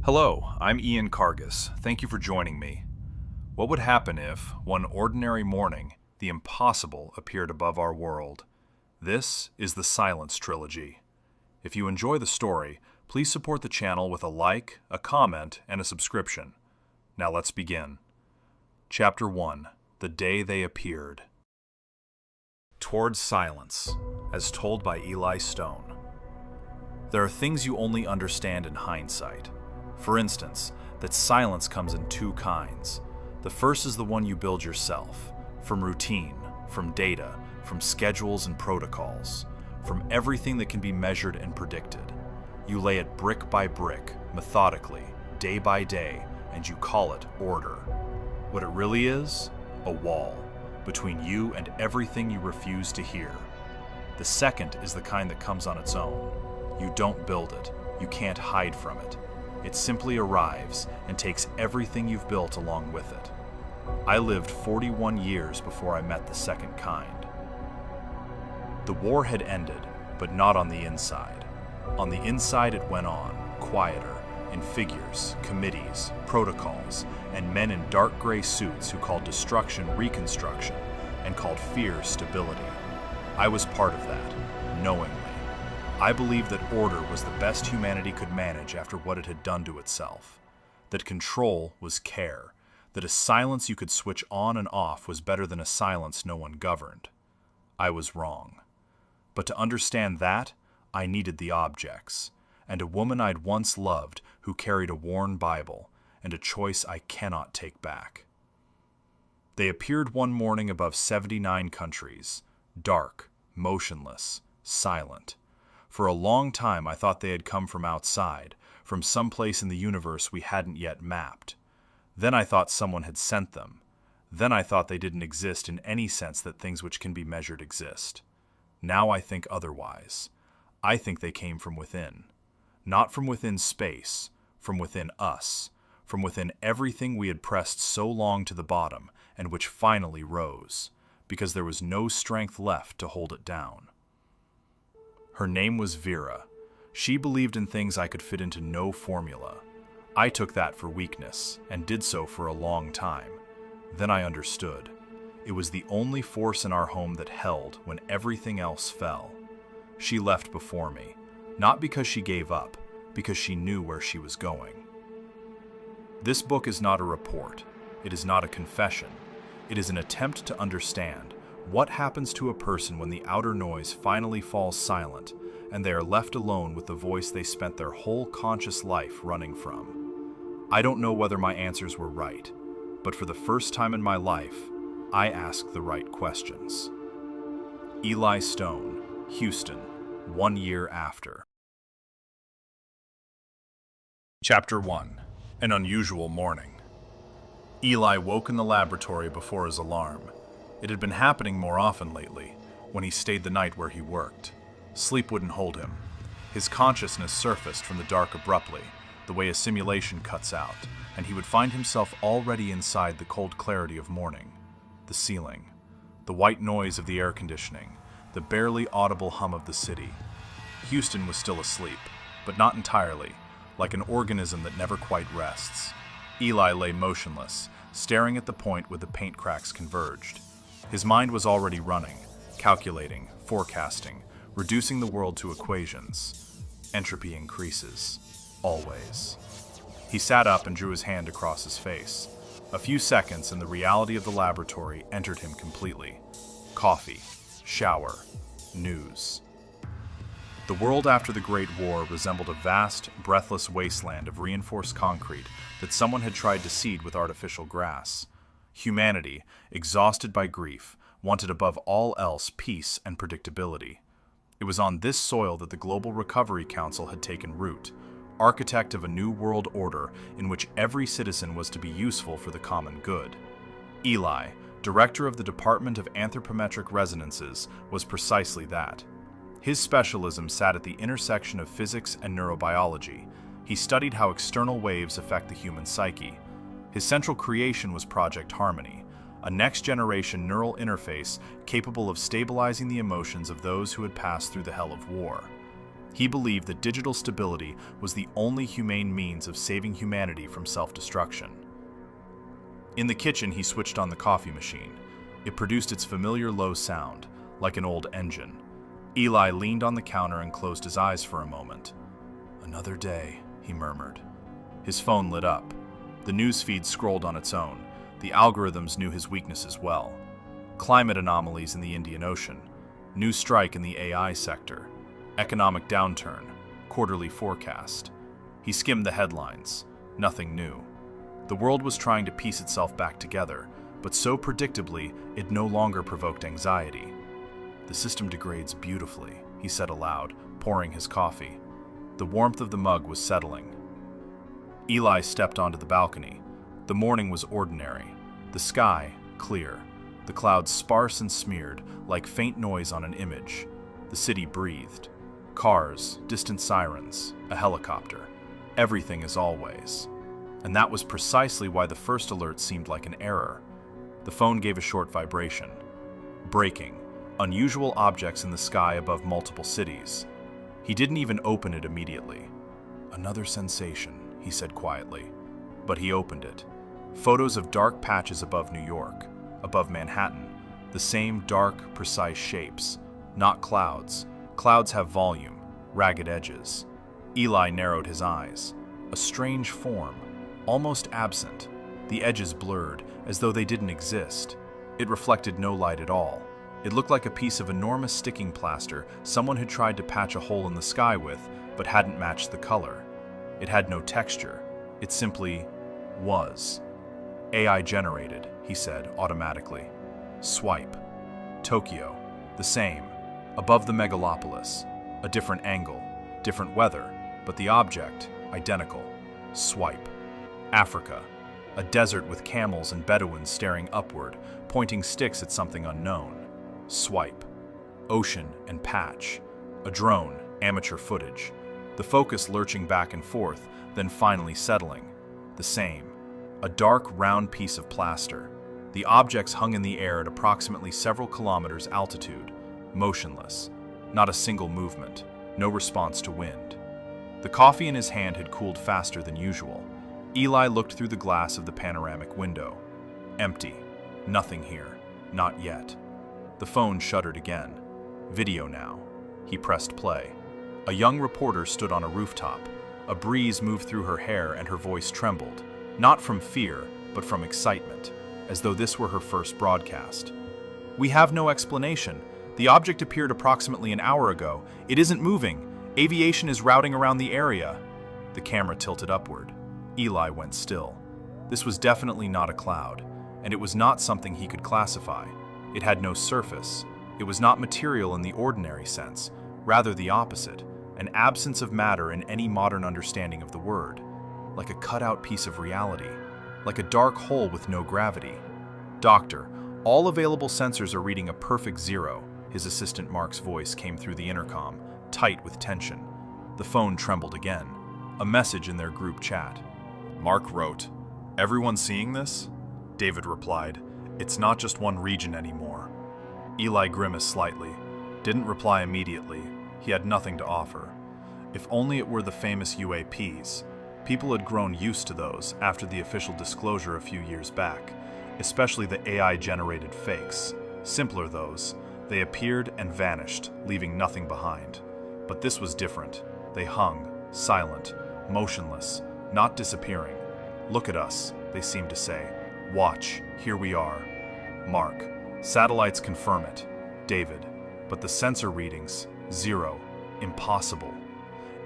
Hello, I'm Ian Kargas. Thank you for joining me. What would happen if, one ordinary morning, the impossible appeared above our world? This is the Silence Trilogy. If you enjoy the story, please support the channel with a like, a comment, and a subscription. Now let's begin. Chapter 1. The Day They Appeared. Towards Silence, as told by Ilai Stone. There are things you only understand in hindsight. For instance, that silence comes in two kinds. The first is the one you build yourself, from routine, from data, from schedules and protocols, from everything that can be measured and predicted. You lay it brick by brick, methodically, day by day, and you call it order. What it really is? A wall, between you and everything you refuse to hear. The second is the kind that comes on its own. You don't build it, you can't hide from it. It simply arrives and takes everything you've built along with it. I lived 41 years before I met the second kind. The war had ended, but not on the inside. On the inside it went on, quieter, in figures, committees, protocols, and men in dark gray suits who called destruction reconstruction and called fear stability. I was part of that, knowingly. I believed that order was the best humanity could manage after what it had done to itself. That control was care. That a silence you could switch on and off was better than a silence no one governed. I was wrong. But to understand that, I needed the objects, and a woman I'd once loved who carried a worn Bible, and a choice I cannot take back. They appeared one morning above 79 countries, dark, motionless, silent. For a long time I thought they had come from outside, from some place in the universe we hadn't yet mapped. Then I thought someone had sent them. Then I thought they didn't exist in any sense that things which can be measured exist. Now I think otherwise. I think they came from within. Not from within space, from within us, from within everything we had pressed so long to the bottom and which finally rose, because there was no strength left to hold it down. Her name was Vera. She believed in things I could fit into no formula. I took that for weakness, and did so for a long time. Then I understood. It was the only force in our home that held when everything else fell. She left before me, not because she gave up, because she knew where she was going. This book is not a report. It is not a confession. It is an attempt to understand what happens to a person when the outer noise finally falls silent and they are left alone with the voice they spent their whole conscious life running from. I don't know whether my answers were right, but for the first time in my life, I asked the right questions. Ilai Stone, Houston, 1 year after. Chapter 1. An Unusual Morning. Ilai woke in the laboratory before his alarm. It had been happening more often lately, when he stayed the night where he worked. Sleep wouldn't hold him. His consciousness surfaced from the dark abruptly, the way a simulation cuts out, and he would find himself already inside the cold clarity of morning. The ceiling, the white noise of the air conditioning, the barely audible hum of the city. Houston was still asleep, but not entirely, like an organism that never quite rests. Ilai lay motionless, staring at the point where the paint cracks converged. His mind was already running, calculating, forecasting, reducing the world to equations. Entropy increases. Always. He sat up and drew his hand across his face. A few seconds and the reality of the laboratory entered him completely. Coffee, shower, news. The world after the Great War resembled a vast, breathless wasteland of reinforced concrete that someone had tried to seed with artificial grass. Humanity, exhausted by grief, wanted above all else peace and predictability. It was on this soil that the Global Recovery Council had taken root, architect of a new world order in which every citizen was to be useful for the common good. Ilai, director of the Department of Anthropometric Resonances, was precisely that. His specialism sat at the intersection of physics and neurobiology. He studied how external waves affect the human psyche. His central creation was Project Harmony, a next-generation neural interface capable of stabilizing the emotions of those who had passed through the hell of war. He believed that digital stability was the only humane means of saving humanity from self-destruction. In the kitchen, he switched on the coffee machine. It produced its familiar low sound, like an old engine. Ilai leaned on the counter and closed his eyes for a moment. "Another day," he murmured. His phone lit up. The news feed scrolled on its own. The algorithms knew his weaknesses well. Climate anomalies in the Indian Ocean, new strike in the AI sector, economic downturn, quarterly forecast. He skimmed the headlines. Nothing new. The world was trying to piece itself back together, but so predictably it no longer provoked anxiety. "The system degrades beautifully," he said aloud, pouring his coffee. The warmth of the mug was settling. Ilai stepped onto the balcony. The morning was ordinary. The sky, clear. The clouds sparse and smeared, like faint noise on an image. The city breathed. Cars, distant sirens, a helicopter. Everything as always. And that was precisely why the first alert seemed like an error. The phone gave a short vibration. Breaking. Unusual objects in the sky above multiple cities. He didn't even open it immediately. "Another sensation," he said quietly. But he opened it. Photos of dark patches above New York, above Manhattan. The same dark, precise shapes. Not clouds. Clouds have volume, ragged edges. Ilai narrowed his eyes. A strange form, almost absent. The edges blurred, as though they didn't exist. It reflected no light at all. It looked like a piece of enormous sticking plaster someone had tried to patch a hole in the sky with, but hadn't matched the color. It had no texture. It simply was. "AI generated," he said automatically. Swipe. Tokyo. The same. Above the megalopolis. A different angle. Different weather. But the object, identical. Swipe. Africa. A desert with camels and Bedouins staring upward, pointing sticks at something unknown. Swipe. Ocean and patch. A drone, amateur footage. The focus lurching back and forth, then finally settling. The same. A dark, round piece of plaster. The objects hung in the air at approximately several kilometers altitude, motionless. Not a single movement. No response to wind. The coffee in his hand had cooled faster than usual. Ilai looked through the glass of the panoramic window. Empty. Nothing here. Not yet. The phone shuddered again. Video now. He pressed play. A young reporter stood on a rooftop. A breeze moved through her hair and her voice trembled, not from fear, but from excitement, as though this were her first broadcast. "We have no explanation. The object appeared approximately an hour ago. It isn't moving. Aviation is routing around the area." The camera tilted upward. Ilai went still. This was definitely not a cloud, and it was not something he could classify. It had no surface. It was not material in the ordinary sense, rather the opposite, an absence of matter in any modern understanding of the word, like a cut-out piece of reality, like a dark hole with no gravity. "Doctor, all available sensors are reading a perfect 0, his assistant Mark's voice came through the intercom, tight with tension. The phone trembled again. A message in their group chat. Mark wrote, "Everyone seeing this?" David replied, "It's not just one region anymore." Ilai grimaced slightly. Didn't reply immediately. He had nothing to offer. If only it were the famous UAPs. People had grown used to those after the official disclosure a few years back, especially the AI-generated fakes. Simpler those. They appeared and vanished, leaving nothing behind. But this was different. They hung, silent, motionless, not disappearing. "Look at us," they seemed to say. "Watch, here we are." Mark. "Satellites confirm it." David. "But the sensor readings, 0. Impossible."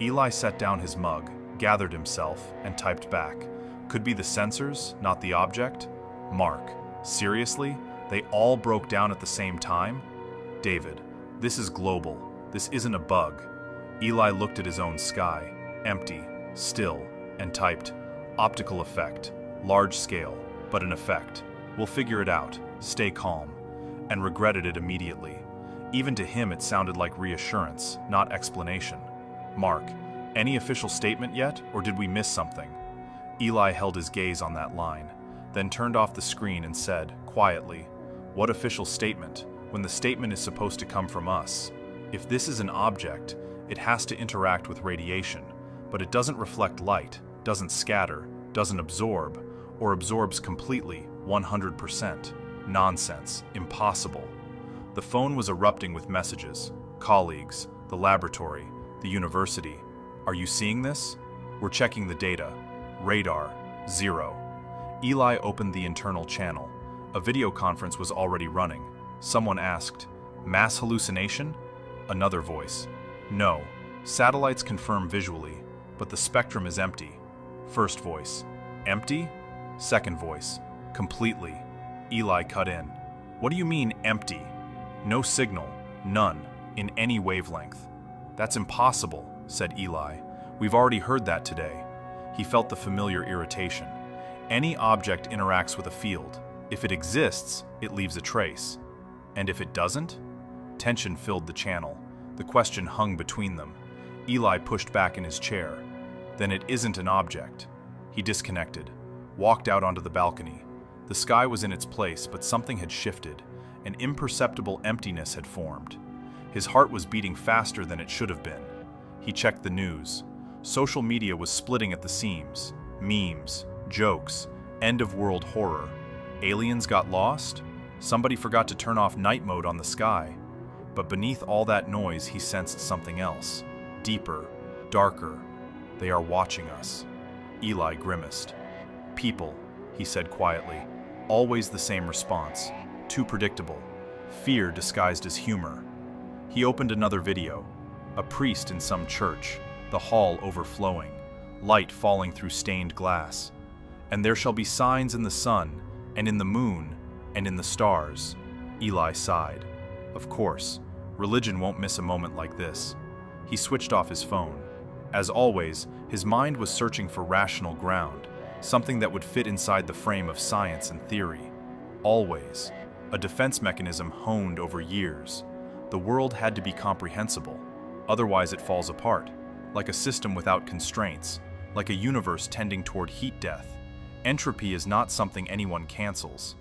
Ilai set down his mug, gathered himself, and typed back. "Could be the sensors, not the object?" Mark. "Seriously? They all broke down at the same time?" David. "This is global. This isn't a bug." Ilai looked at his own sky, empty, still, and typed, "Optical effect. Large scale, but an effect. We'll figure it out. Stay calm." And regretted it immediately. Even to him it sounded like reassurance, not explanation. Mark. "Any official statement yet, or did we miss something?" Ilai held his gaze on that line, then turned off the screen and said, quietly, "What official statement, when the statement is supposed to come from us? If this is an object, It has to interact with radiation, but it doesn't reflect light, doesn't scatter, doesn't absorb, or absorbs completely, 100%. Nonsense. Impossible. The phone was erupting with messages. Colleagues, the laboratory, the university. Are you seeing this? We're checking the data. Radar, 0. Ilai opened the internal channel. A video conference was already running. Someone asked, "Mass hallucination?" Another voice, "No. Satellites confirm visually, but the spectrum is empty." First voice, "Empty?" Second voice, "Completely." Ilai cut in. "What do you mean, empty?" "No signal. None. In any wavelength." "That's impossible," said Ilai. "We've already heard that today." He felt the familiar irritation. Any object interacts with a field. If it exists, it leaves a trace. And if it doesn't? Tension filled the channel. The question hung between them. Ilai pushed back in his chair. Then it isn't an object. He disconnected, walked out onto the balcony. The sky was in its place, but something had shifted. An imperceptible emptiness had formed. His heart was beating faster than it should have been. He checked the news. Social media was splitting at the seams. Memes, jokes, end-of-world horror. Aliens got lost? Somebody forgot to turn off night mode on the sky. But beneath all that noise, he sensed something else. Deeper, darker. They are watching us. Ilai grimaced. "People," he said quietly. Always the same response. Too predictable. Fear disguised as humor. He opened another video. A priest in some church. The hall overflowing. Light falling through stained glass. "And there shall be signs in the sun, and in the moon, and in the stars." Ilai sighed. Of course, religion won't miss a moment like this. He switched off his phone. As always, his mind was searching for rational ground, something that would fit inside the frame of science and theory. Always. A defense mechanism honed over years. The world had to be comprehensible, otherwise it falls apart, like a system without constraints, like a universe tending toward heat death. Entropy is not something anyone cancels.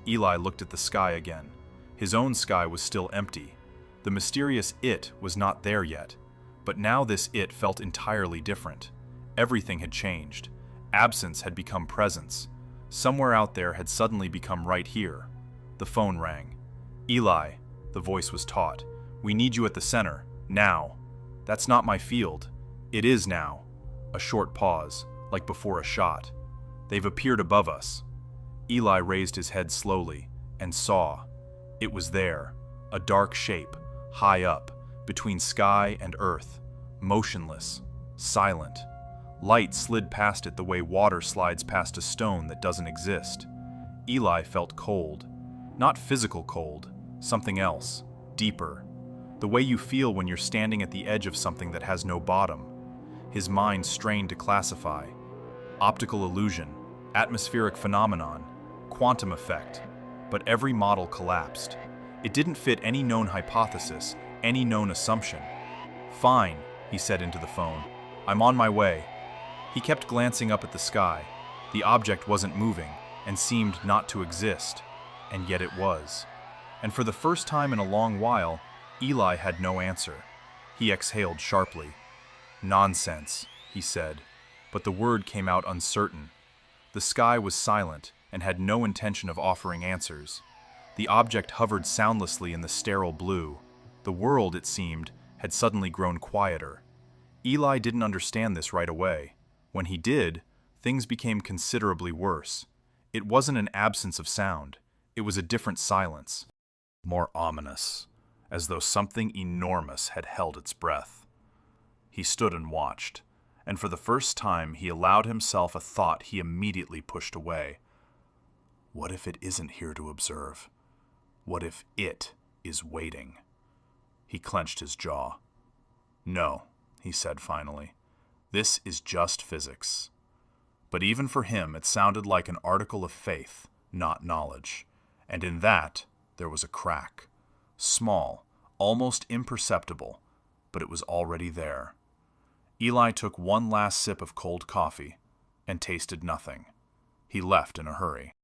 Ilai looked at the sky again. His own sky was still empty. The mysterious it was not there yet. But now this it felt entirely different. Everything had changed. Absence had become presence. Somewhere out there had suddenly become right here. The phone rang. "Ilai," the voice was taut. "We need you at the center, now." "That's not my field." "It is now." A short pause, like before a shot. "They've appeared above us." Ilai raised his head slowly, and saw. It was there, a dark shape, high up, between sky and earth, motionless, silent. Light slid past it the way water slides past a stone that doesn't exist. Ilai felt cold. Not physical cold, something else, deeper. The way you feel when you're standing at the edge of something that has no bottom. His mind strained to classify. Optical illusion, atmospheric phenomenon, quantum effect. But every model collapsed. It didn't fit any known hypothesis, any known assumption. "Fine," he said into the phone. "I'm on my way." He kept glancing up at the sky. The object wasn't moving, and seemed not to exist. And yet it was. And for the first time in a long while, Ilai had no answer. He exhaled sharply. "Nonsense," he said, but the word came out uncertain. The sky was silent, and had no intention of offering answers. The object hovered soundlessly in the sterile blue. The world, it seemed, had suddenly grown quieter. Ilai didn't understand this right away. When he did, things became considerably worse. It wasn't an absence of sound. It was a different silence. More ominous, as though something enormous had held its breath. He stood and watched, and for the first time he allowed himself a thought he immediately pushed away. What if it isn't here to observe? What if it is waiting? He clenched his jaw. "No," he said finally. "This is just physics." But even for him it sounded like an article of faith, not knowledge. And in that, there was a crack. Small, almost imperceptible, but it was already there. Ilai took one last sip of cold coffee and tasted nothing. He left in a hurry.